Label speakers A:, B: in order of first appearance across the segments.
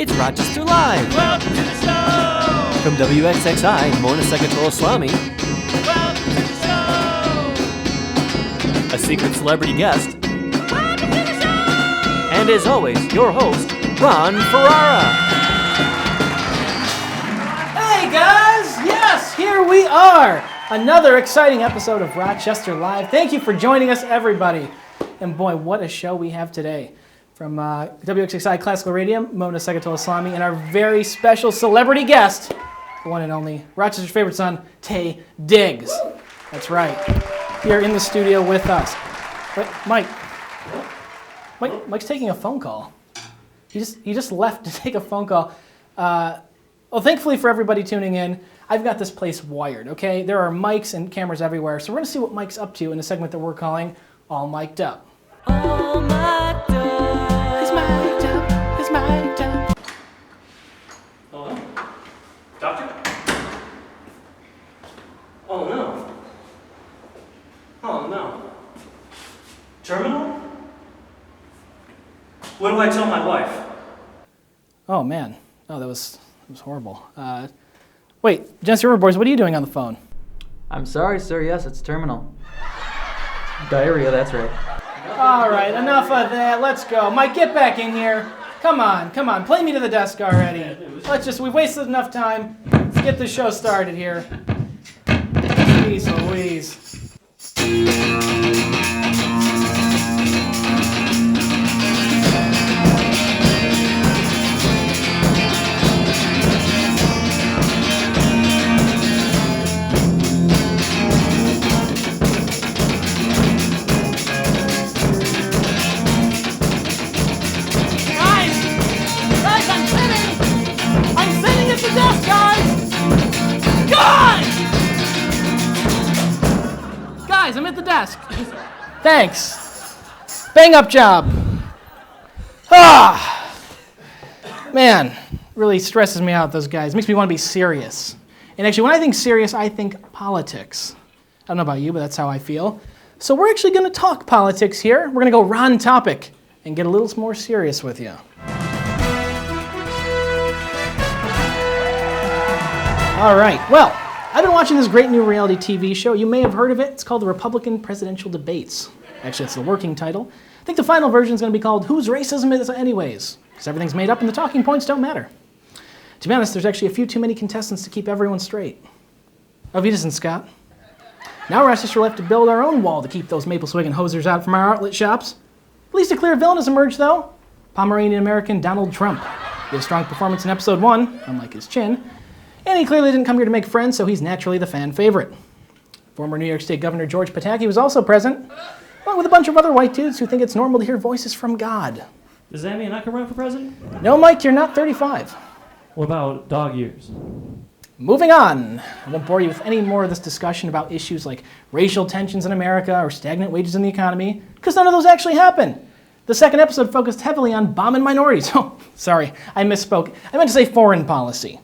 A: It's Rochester Live.
B: Welcome to the show.
A: From WXXI, Mona Seghatoleslami.
B: Welcome to the show.
A: A secret celebrity guest.
B: Welcome to the show.
A: And as always, your host, Ron Ferrara.
C: Hey guys! Yes, here we are! Another exciting episode of Rochester Live. Thank you for joining us, everybody. And boy, what a show we have today. From WXXI Classical Radio, Mona Seghatoleslami, and our very special celebrity guest, the one and only Rochester's favorite son, Taye Diggs. That's right. Here in the studio with us. But Mike's taking a phone call. He just left to take a phone call. Well, thankfully for everybody tuning in, I've got this place wired, okay? There are mics and cameras everywhere, so we're going to see what Mike's up to in a segment that we're calling All Mic'd Up.
A: All mic'd up.
C: He's mic'd up. He's mic'd up.
B: Hello? Doctor? Oh no. Oh no. Terminal? What do I tell my wife?
C: Oh, man. Oh, that was horrible. Wait, Genesee River Boys, what are you doing on the phone?
D: I'm sorry, sir. Yes, it's terminal. Diarrhea, that's right.
C: All right, enough of that. Let's go. Mike, get back in here. Come on. Play me to the desk already. We've wasted enough time. Let's get the show started here. Jeez Louise. Guys, I'm at the desk. Thanks. Bang up job. Man, really stresses me out, those guys. Makes me want to be serious. And actually, when I think serious, I think politics. I don't know about you, but that's how I feel. So we're actually going to talk politics here. We're going to go Ron topic and get a little more serious with you. All right, well, I've been watching this great new reality TV show. You may have heard of it. It's called the Republican Presidential Debates. Actually, it's the working title. I think the final version is going to be called Whose Racism Is It Anyways? Because everything's made up and the talking points don't matter. To be honest, there's actually a few too many contestants to keep everyone straight. Auf Wiedersehen, Scott. Now Rochester will have to build our own wall to keep those maple swigging hosers out from our outlet shops. At least a clear villain has emerged, though. Pomeranian-American Donald Trump. He had a strong performance in episode 1, unlike his chin. And he clearly didn't come here to make friends, so he's naturally the fan favorite. Former New York State Governor George Pataki was also present, along with a bunch of other white dudes who think it's normal to hear voices from God.
B: Does that mean I can run for president?
C: No, Mike, you're not 35.
B: What about dog years?
C: Moving on. I won't bore you with any more of this discussion about issues like racial tensions in America or stagnant wages in the economy, because none of those actually happen. The second episode focused heavily on bombing minorities. Oh, sorry, I misspoke. I meant to say foreign policy.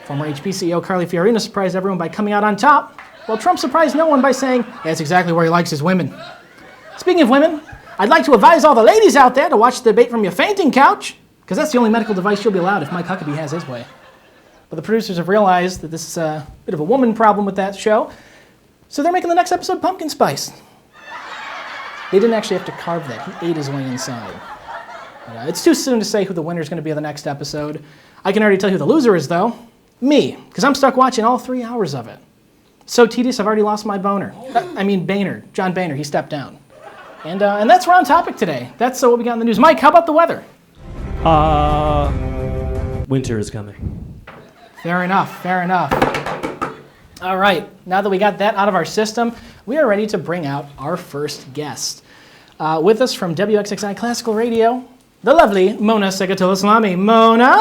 C: Former HP CEO Carly Fiorina surprised everyone by coming out on top, while Trump surprised no one by saying that's exactly where he likes his women. Speaking of women, I'd like to advise all the ladies out there to watch the debate from your fainting couch, because that's the only medical device you'll be allowed if Mike Huckabee has his way. But the producers have realized that this is a bit of a woman problem with that show, so they're making the next episode pumpkin spice. They didn't actually have to carve that. He ate his way inside. It's too soon to say who the winner is going to be of the next episode. I can already tell you who the loser is, though. Me, because I'm stuck watching all 3 hours of it. So tedious, I've already lost my boner. Boehner, John Boehner, he stepped down. And that's Ron topic today. That's what we got in the news. Mike, how about the weather?
B: Winter is coming.
C: Fair enough. All right, now that we got that out of our system, we are ready to bring out our first guest. With us from WXXI Classical Radio, the lovely Mona Seghatoleslami. Mona?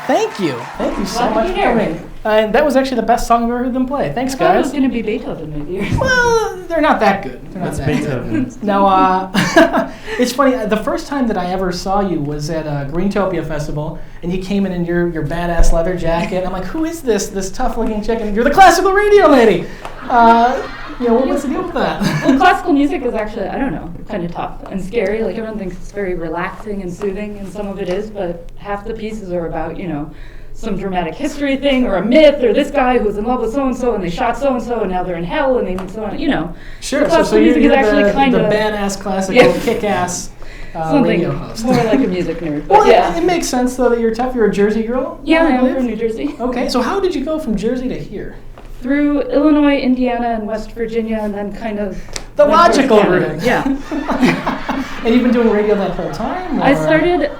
C: Thank you so much for coming. And that was actually the best song I've ever heard them play. Thanks,
E: I thought it
C: guys.
E: was going to be Beethoven, maybe.
C: Well, They're not that good. They're not
B: That's
C: that
B: Beethoven.
C: good. Now, it's funny. The first time that I ever saw you was at Greentopia Festival, and you came in your badass leather jacket. I'm like, who is this tough-looking chick? And you're the classical radio lady. What's the deal with that?
E: Well, classical music is actually, I don't know, kind of tough and scary. Like, everyone thinks it's very relaxing and soothing, and some of it is, but half the pieces are about, some dramatic history thing, or a myth, or this guy who's in love with so-and-so, and they shot so-and-so, and now they're in hell, and they meet so-and-so,
C: Sure,
E: so
C: so you're
E: music is actually
C: the
E: kind of
C: badass classical kick-ass
E: something
C: radio host.
E: more like a music nerd. But
C: Well,
E: yeah.
C: it makes sense, though, that you're tough. You're a Jersey girl?
E: Yeah, I am
C: believe?
E: from New Jersey.
C: Okay, so how did you go from Jersey to here?
E: Through Illinois, Indiana, and West Virginia, and then kind of
C: The
E: went towards
C: logical
E: Canada.
C: route.
E: Yeah.
C: And you've been doing radio that whole time?
E: I
C: or-
E: started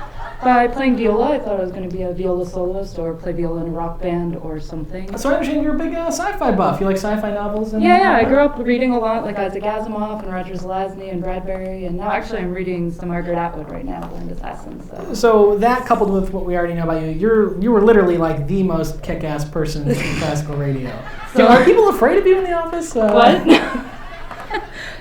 E: by playing viola. I thought I was going to be a viola soloist or play viola in a rock band or something.
C: So I understand you're a big sci-fi buff. You like sci-fi novels? And
E: Yeah, I grew up reading a lot, like Isaac Asimov and Roger Zelazny and Bradbury, and now actually I'm reading some Margaret Atwood right now, Blind Assassin.
C: So that coupled with what we already know about you, you were literally like the most kick-ass person in classical radio.
E: So-
C: Are people afraid of you in the office?
E: What?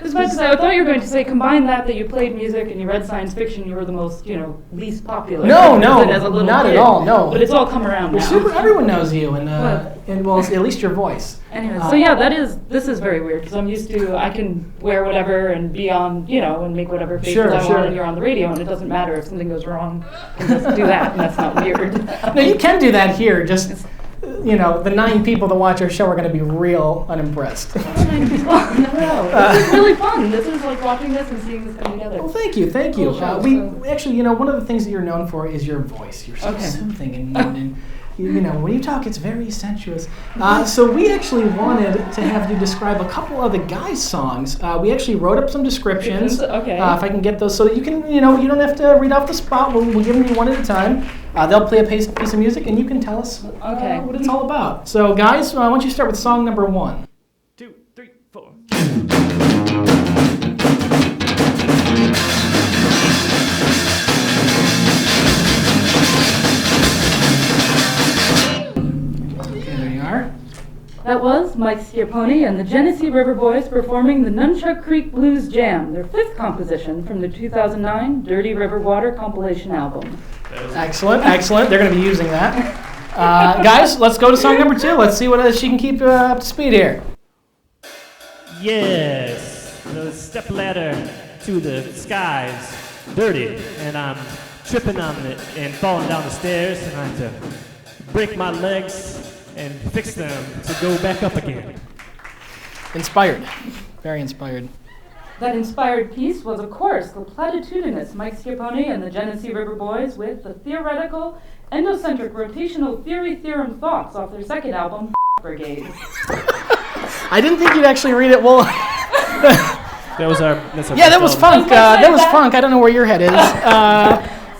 E: As much as I thought you were going to say, combine that you played music and you read science fiction, you were the most, least popular.
C: No,
E: as a little
C: not
E: kid.
C: at all, no.
E: But it's all come around
C: You're
E: now.
C: super, everyone knows you, and
E: What?
C: well, at least your voice.
E: Anyway, so yeah, this is very weird because I'm used to, I can wear whatever and be on, and make whatever faces
C: Sure,
E: I
C: sure.
E: want, and you're on the radio, and it doesn't matter if something goes wrong. You can just do that, and that's not weird.
C: No, you can do that here. Just the 9 people that watch our show are going to be real unimpressed.
E: No. This is really fun. This is like watching this and seeing this come together.
C: Well, thank you.
E: Cool show,
C: We actually, one of the things that you're known for is your voice. You're so
E: Okay.
C: soothing, and when you talk, it's very sensuous. So we actually wanted to have you describe a couple of the guys' songs. We actually wrote up some descriptions.
E: Okay.
C: If I can get those, so that you can, you don't have to read off the spot. We'll give them to you one at a time. They'll play a piece of music, and you can tell us
E: Okay.
C: what it's all about. So, guys, why don't you start with song number 1?
B: 2, 3, 4.
C: Okay, there you are.
E: That was Mike Scipioni and the Genesee River Boys performing the Nunchuck Creek Blues Jam, their 5th composition from the 2009 Dirty River Water compilation album.
C: Excellent. They're going to be using that. Guys, let's go to song number 2. Let's see what she can keep up to speed here.
B: Yes, the step ladder to the skies, dirty, and I'm tripping on it and falling down the stairs, and I have to break my legs and fix them to go back up again.
C: Inspired. Very inspired.
E: That inspired piece was, of course, the platitudinous Mike Scipioni and the Genesee River Boys with the theoretical, endocentric rotational theory theorem thoughts off their second album, Brigade.
C: I didn't think you'd actually read it. Well,
B: That's our
C: yeah, that was funk. That was funk. I don't know where your head is.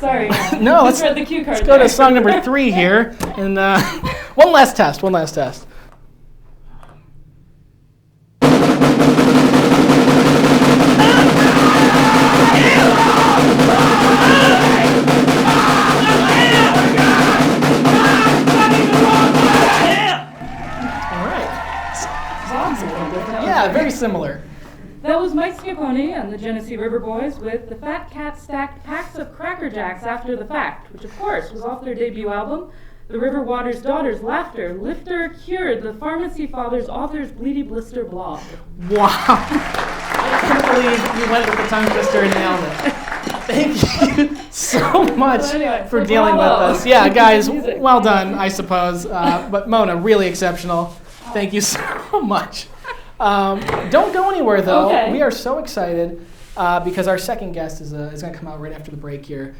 E: Sorry.
C: No, let's
E: Read the cue card.
C: go to song number 3 here. And one last test. Yeah, very similar.
E: That was Mike Scipioni and the Genesee River Boys with The Fat Cat Stacked Packs of Cracker Jacks After the Fact, which of course was off their debut album, The River Water's Daughter's Laughter, Lifter Cured, the Pharmacy Father's Author's Bleedy Blister Blog.
C: Wow. I can't believe you went with the tongue twister and nailed it. Thank you so much
E: Well, anyway,
C: for
E: so
C: dealing
E: bravo.
C: with us. Yeah, guys,
E: Music.
C: well done, I suppose. But Mona, really exceptional. Thank you so much. Don't go anywhere, though.
E: Okay.
C: We are so excited because our second guest is going to come out right after the break here.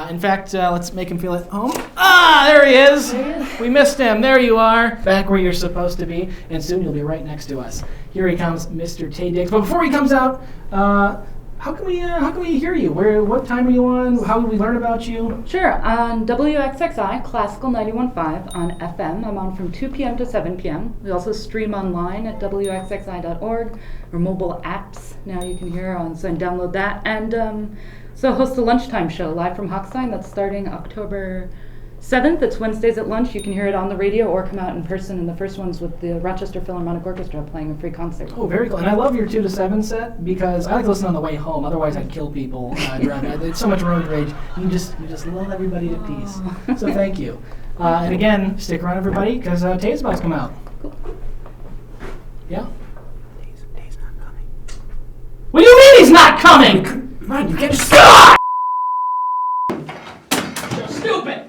C: In fact, let's make him feel at home. Ah, there he is. We missed him. There you are, back where you're supposed to be, and soon you'll be right next to us. Here he comes, Mr. Tay Diggs. But before he comes out, how can we hear you? What time are you on? How will we learn about you?
E: Sure, on WXXI Classical 91.5 on FM. I'm on from 2 p.m. to 7 p.m. We also stream online at WXXI.org or mobile apps. Now you can hear on, so download that. And so host a lunchtime show live from Hochstein that's starting October 7th, it's Wednesdays at lunch. You can hear it on the radio or come out in person. And the first one's with the Rochester Philharmonic Orchestra playing a free concert.
C: Oh, very cool. And I love your 2 to 7 set because I like to listen on the way home. Otherwise, I'd kill people. It's so much road rage. You just lull everybody to peace. So thank you. And again, stick around, everybody, because Tay's about to come out.
E: Cool.
C: Yeah? Tay's not coming. What do you mean he's not coming? Come on, you can't just... You're stupid!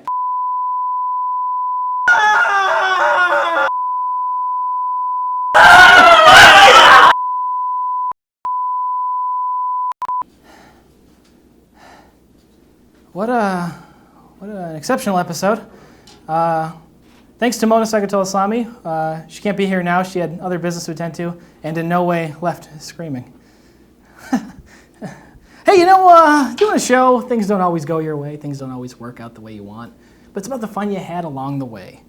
C: What an exceptional episode. Thanks to Mona Seghatoleslami. She can't be here now. She had other business to attend to, and in no way left screaming. Hey, doing a show, things don't always go your way. Things don't always work out the way you want. But it's about the fun you had along the way.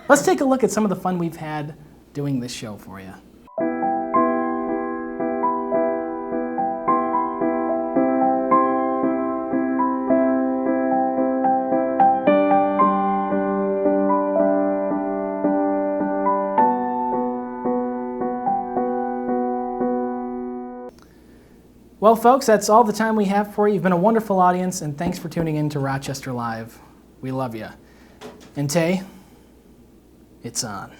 C: Let's take a look at some of the fun we've had doing this show for you. Well, folks, that's all the time we have for you. You've been a wonderful audience, and thanks for tuning in to Rochester Live. We love you. And Tay, it's on.